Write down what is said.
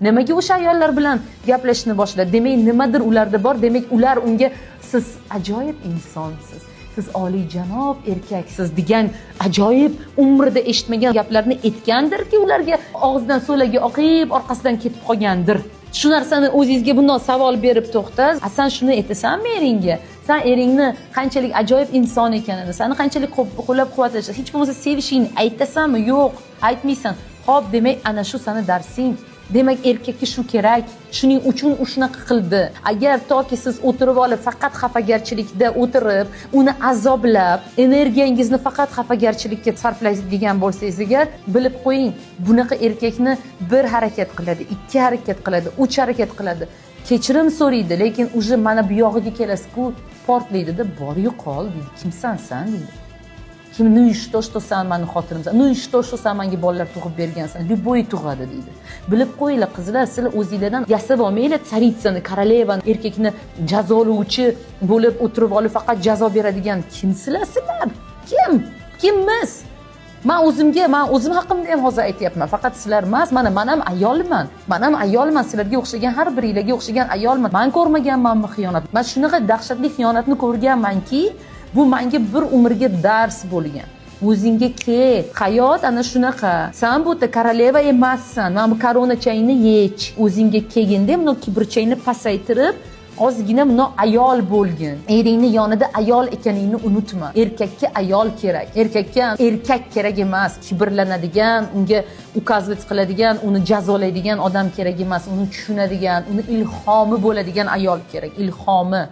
Nimaga o'sha ayollar bilan gaplashishni boshladi? Demak, nimadir ularda bor. Demak, ular unga siz ajoyib insonsiz, siz oliyjanob erkaksiz degan ajoyib umrida eshitmagan gaplarni aytgandirki, ularga og'zidan so'lagi oqib, orqasidan ketib qolgandir. Shu narsani o'zingizga bundoq savol berib to'xta. Sen shuni aytasanmi eringga? Sen eringni qanchalik ajoyib inson ekanini, seni qanchalik qo'llab-quvvatlash, hech bo'lmasa sevishingni aytasanmi? Yo'q, aytmaysan. Xo'p, demak, ana shu seni darsing. Demak, erkakka shu kerak. Shuning uchun u shunaqa qildi. Agar toki siz o'tirib olib faqat xafagarchilikda o'tirib, uni azoblab, energiyangizni faqat xafagarchilikka sarflaydigan bo'lsangiz agar, bilib qo'ying, bunaqa erkakni bir harakat qiladi, ikki harakat qiladi, uch harakat qiladi. Kechirim so'raydi, lekin uje mana bu yog'iga kelasiz-ku, portlaydi-da, bor yo'qol deydi. Kimsan sen deydi. Kim ну и что sen meni xotirimsan? Ну и что sen menga bolalar tug'ib bergansan? Любой tug'adi deydi. Bilib qo'yinglar qizlar, sizlar o'zingizlardan yasab olmanglar Tsaritsani, korolevani, erkakni jazolovchi bo'lib o'tirib olib faqat jazo beradigan kimsizlar sizlar? Kim? Kimmiz? Men o'zim haqimda ham hozir aytyapman. Faqat sizlar emas, men ham ayolman. Men ham ayolman, sizlarga o'xshagan har biringlarga o'xshagan ayolman. Men ko'rmaganmanmi xiyonat? Men shunaqa dahshatli xiyonatni ko'rganmanki, bu menga bir umrga dars bo'lgan. O'zingga ket. Hayot ana shunaqa. Sen bu yerda koroleva emassan. Mana bu korona chayini yech. O'zingga kelganda buni kibrchayni pasaytirib, ozgina buni ayol bo'lgin. Eringni yonida ayol ekaningni unutma. Erkakka ayol kerak. Erkakka erkak kerak emas. Kibrlanadigan, unga ukazlik qiladigan, uni jazolaydigan odam kerak emas. Uni tushunadigan, uni ilhomi bo'ladigan ayol kerak. Ilhomi.